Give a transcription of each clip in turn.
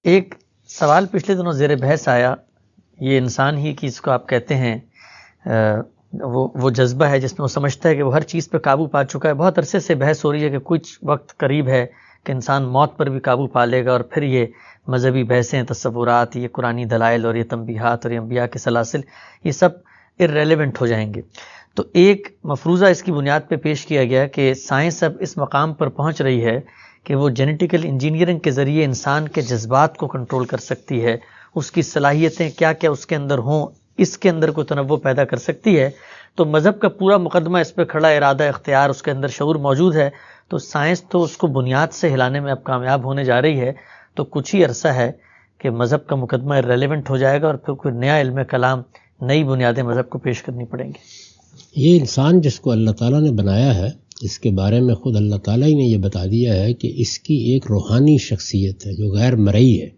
ایک سوال پچھلے دنوں زیر بحث آیا، یہ انسان ہی کی اس کو آپ کہتے ہیں وہ جذبہ ہے جس میں وہ سمجھتا ہے کہ وہ ہر چیز پہ قابو پا چکا ہے. بہت عرصے سے بحث ہو رہی ہے کہ کچھ وقت قریب ہے کہ انسان موت پر بھی قابو پا لے گا، اور پھر یہ مذہبی بحثیں، تصورات، یہ قرآنی دلائل اور یہ تنبیہات اور یہ انبیاء کے سلاسل، یہ سب irrelevant ہو جائیں گے. تو ایک مفروضہ اس کی بنیاد پہ پیش کیا گیا کہ سائنس اب اس مقام پر پہنچ رہی ہے کہ وہ جینیٹیکل انجینئرنگ کے ذریعے انسان کے جذبات کو کنٹرول کر سکتی ہے، اس کی صلاحیتیں کیا کیا اس کے اندر ہوں، اس کے اندر کوئی تنوع پیدا کر سکتی ہے. تو مذہب کا پورا مقدمہ اس پہ کھڑا، ارادہ، اختیار، اس کے اندر شعور موجود ہے. تو سائنس تو اس کو بنیاد سے ہلانے میں اب کامیاب ہونے جا رہی ہے. تو کچھ ہی عرصہ ہے کہ مذہب کا مقدمہ irrelevant ہو جائے گا، اور پھر کوئی نیا علم کلام، نئی بنیادیں مذہب کو پیش کرنی پڑیں گی. یہ انسان جس کو اللہ تعالیٰ نے بنایا ہے، اس کے بارے میں خود اللہ تعالیٰ ہی نے یہ بتا دیا ہے کہ اس کی ایک روحانی شخصیت ہے جو غیر مرئی ہے.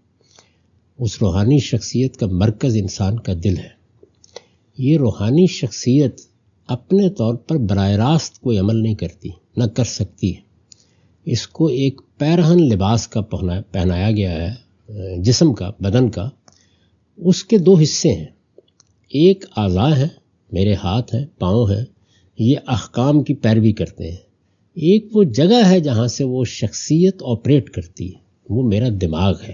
اس روحانی شخصیت کا مرکز انسان کا دل ہے. یہ روحانی شخصیت اپنے طور پر براہ راست کوئی عمل نہیں کرتی، نہ کر سکتی ہے. اس کو ایک پیرہن لباس کا پہنایا گیا ہے، جسم کا، بدن کا. اس کے دو حصے ہیں، ایک اعضاء ہیں، میرے ہاتھ ہیں، پاؤں ہیں، یہ احکام کی پیروی کرتے ہیں. ایک وہ جگہ ہے جہاں سے وہ شخصیت آپریٹ کرتی ہے، وہ میرا دماغ ہے.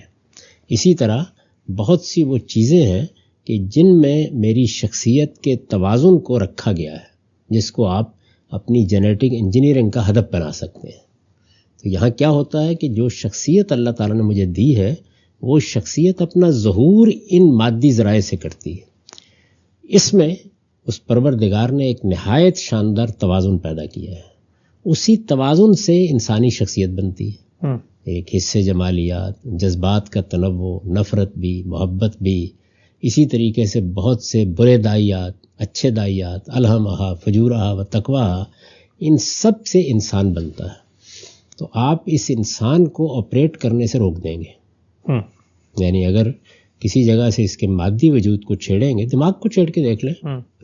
اسی طرح بہت سی وہ چیزیں ہیں کہ جن میں میری شخصیت کے توازن کو رکھا گیا ہے، جس کو آپ اپنی جینیٹک انجینئرنگ کا ہدف بنا سکتے ہیں. تو یہاں کیا ہوتا ہے کہ جو شخصیت اللہ تعالیٰ نے مجھے دی ہے، وہ شخصیت اپنا ظہور ان مادی ذرائع سے کرتی ہے. اس میں اس پروردگار نے ایک نہایت شاندار توازن پیدا کیا ہے. اسی توازن سے انسانی شخصیت بنتی ہے. ایک حصے جمالیات، جذبات کا تنوع، نفرت بھی، محبت بھی، اسی طریقے سے بہت سے برے داعیات، اچھے داعیات، الہمہا، فجورہا و تقواہا، ان سب سے انسان بنتا ہے. تو آپ اس انسان کو آپریٹ کرنے سے روک دیں گے. یعنی اگر کسی جگہ سے اس کے مادی وجود کو چھیڑیں گے، دماغ کو چھیڑ کے دیکھ لیں،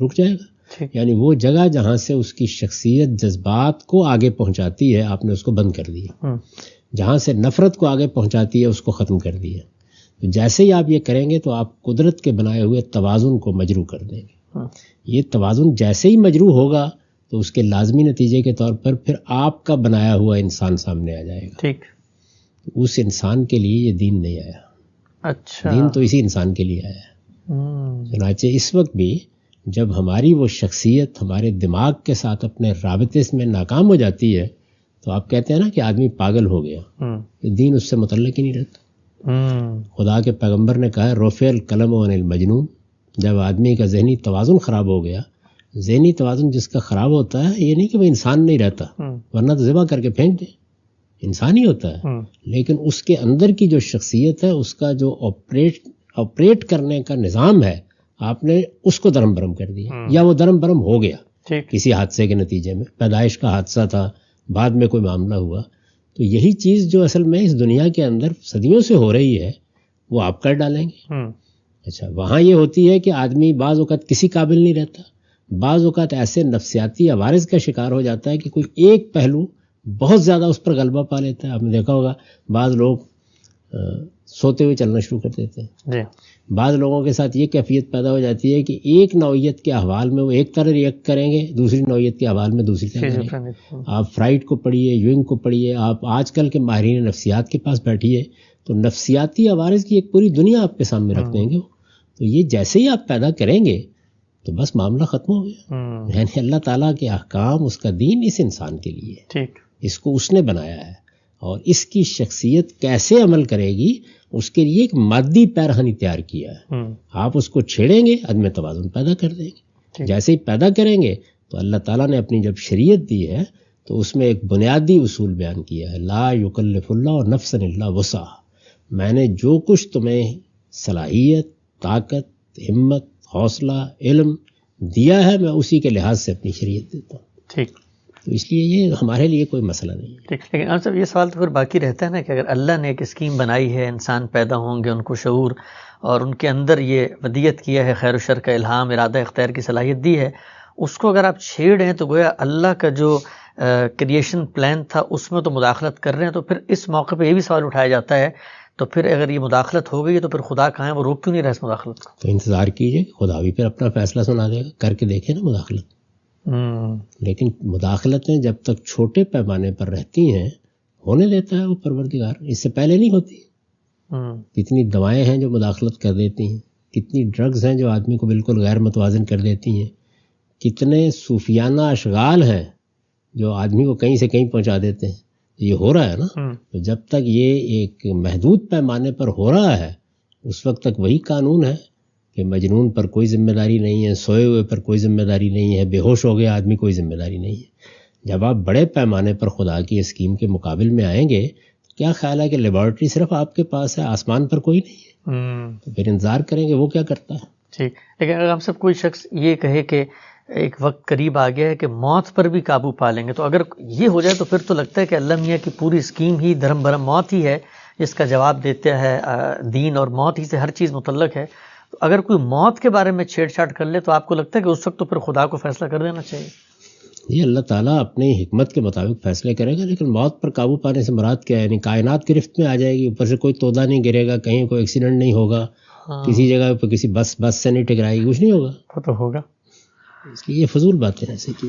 رک جائے گا. یعنی وہ جگہ جہاں سے اس کی شخصیت جذبات کو آگے پہنچاتی ہے، آپ نے اس کو بند کر دیا. جہاں سے نفرت کو آگے پہنچاتی ہے، اس کو ختم کر دیا. تو جیسے ہی آپ یہ کریں گے تو آپ قدرت کے بنائے ہوئے توازن کو مجروح کر دیں گے. یہ توازن جیسے ہی مجروح ہوگا تو اس کے لازمی نتیجے کے طور پر پھر آپ کا بنایا ہوا انسان سامنے آ جائے گا. ٹھیک. اس انسان کے لیے یہ دین نہیں آیا. اچھا. دین تو اسی انسان کے لیے آیا ہے. چنانچہ اس وقت بھی جب ہماری وہ شخصیت ہمارے دماغ کے ساتھ اپنے رابطے میں ناکام ہو جاتی ہے تو آپ کہتے ہیں نا کہ آدمی پاگل ہو گیا. دین اس سے متعلق ہی نہیں رہتا. خدا کے پیغمبر نے کہا ہے رفع القلم عن المجنون. جب آدمی کا ذہنی توازن خراب ہو گیا، ذہنی توازن جس کا خراب ہوتا ہے، یہ نہیں کہ وہ انسان نہیں رہتا، ورنہ تو ذبح کر کے پھینک دے، انسان ہی ہوتا ہے. لیکن اس کے اندر کی جو شخصیت ہے، اس کا جو آپریٹ کرنے کا نظام ہے، آپ نے اس کو درم برم کر دیا، یا وہ درم برم ہو گیا کسی حادثے کے نتیجے میں. پیدائش کا حادثہ تھا، بعد میں کوئی معاملہ ہوا. تو یہی چیز جو اصل میں اس دنیا کے اندر صدیوں سے ہو رہی ہے، وہ آپ کر ڈالیں گے. اچھا، وہاں یہ ہوتی ہے کہ آدمی بعض اوقات کسی قابل نہیں رہتا، بعض اوقات ایسے نفسیاتی عوارض کا شکار ہو جاتا ہے کہ کوئی ایک پہلو بہت زیادہ اس پر غلبہ پا لیتا ہے. آپ نے دیکھا ہوگا بعض لوگ سوتے ہوئے چلنا شروع کر دیتے ہیں. بعض لوگوں کے ساتھ یہ کیفیت پیدا ہو جاتی ہے کہ ایک نوعیت کے احوال میں وہ ایک طرح ریئیکٹ کریں گے، دوسری نوعیت کے احوال میں دوسری طرح کریں گے. آپ فرائڈ کو پڑھیے، یونگ کو پڑھیے، آپ آج کل کے ماہرین نفسیات کے پاس بیٹھیے تو نفسیاتی عوارض کی ایک پوری دنیا آپ کے سامنے رکھ دیں گے. تو یہ جیسے ہی آپ پیدا کریں گے تو بس معاملہ ختم ہو گیا. یعنی اللہ تعالیٰ کے احکام، اس کا دین اس انسان کے لیے، اس کو اس نے بنایا ہے، اور اس کی شخصیت کیسے عمل کرے گی اس کے لیے ایک مادی پیرہن تیار کیا ہے. آپ اس کو چھیڑیں گے، عدم توازن پیدا کر دیں گے. جیسے ہی پیدا کریں گے تو اللہ تعالیٰ نے اپنی جب شریعت دی ہے تو اس میں ایک بنیادی اصول بیان کیا ہے، لا یکلف اللہ نفسا الا وسعہا. میں نے جو کچھ تمہیں صلاحیت، طاقت، ہمت، حوصلہ، علم دیا ہے، میں اسی کے لحاظ سے اپنی شریعت دیتا ہوں. ٹھیک. تو اس لیے یہ ہمارے لیے کوئی مسئلہ نہیں ہے. ٹھیک. لیکن آپ صاحب یہ سوال تو پھر باقی رہتا ہے نا کہ اگر اللہ نے ایک اسکیم بنائی ہے، انسان پیدا ہوں گے، ان کو شعور اور ان کے اندر یہ ودیت کیا ہے، خیر و شر کا الہام، ارادہ، اختیار کی صلاحیت دی ہے، اس کو اگر آپ چھیڑ رہے ہیں تو گویا اللہ کا جو کریشن پلان تھا اس میں تو مداخلت کر رہے ہیں. تو پھر اس موقع پہ یہ بھی سوال اٹھایا جاتا ہے تو پھر اگر یہ مداخلت ہو گئی تو پھر خدا کہاں ہے, وہ روک کیوں نہیں رہا اس مداخلت کو؟ تو انتظار کیجئے کہ خدا بھی پھر اپنا فیصلہ سنا دے گا, کر کے دیکھیں نا مداخلت. لیکن مداخلتیں جب تک چھوٹے پیمانے پر رہتی ہیں ہونے دیتا ہے وہ پروردگار, اس سے پہلے نہیں ہوتی. کتنی دوائیں ہیں جو مداخلت کر دیتی ہیں, کتنی ڈرگز ہیں جو آدمی کو بالکل غیر متوازن کر دیتی ہیں, کتنے صوفیانہ اشغال ہیں جو آدمی کو کہیں سے کہیں پہنچا دیتے ہیں. یہ ہو رہا ہے نا. تو جب تک یہ ایک محدود پیمانے پر ہو رہا ہے اس وقت تک وہی قانون ہے کہ مجنون پر کوئی ذمہ داری نہیں ہے, سوئے ہوئے پر کوئی ذمہ داری نہیں ہے, بے ہوش ہو گیا آدمی کوئی ذمہ داری نہیں ہے. جب آپ بڑے پیمانے پر خدا کی اسکیم کے مقابل میں آئیں گے تو کیا خیال ہے کہ لیبارٹری صرف آپ کے پاس ہے, آسمان پر کوئی نہیں ہے؟ تو پھر انتظار کریں گے وہ کیا کرتا ہے. ٹھیک, لیکن اگر ہم سب کوئی شخص یہ کہے کہ ایک وقت قریب آ گیا ہے کہ موت پر بھی قابو پا لیں گے, تو اگر یہ ہو جائے تو پھر تو لگتا ہے کہ اللہ میاں کی پوری اسکیم ہی دھرم برم موت ہی ہے جس کا جواب دیتا ہے دین, اور موت ہی سے ہر چیز متعلق ہے. تو اگر کوئی موت کے بارے میں چھیڑ چھاڑ کر لے تو آپ کو لگتا ہے کہ اس وقت تو پھر خدا کو فیصلہ کر دینا چاہیے؟ یہ اللہ تعالیٰ اپنی حکمت کے مطابق فیصلے کرے گا, لیکن موت پر قابو پانے سے مراد کیا ہے؟ یعنی کائنات گرفت میں آ جائے گی, اوپر سے کوئی تودہ نہیں گرے گا, کہیں کوئی ایکسیڈنٹ نہیں ہوگا, کسی جگہ پہ کسی بس سے نہیں ٹکرائے گی, کچھ نہیں ہوگا. وہ تو ہوگا. اس لیے یہ فضول باتیں ایسے کی.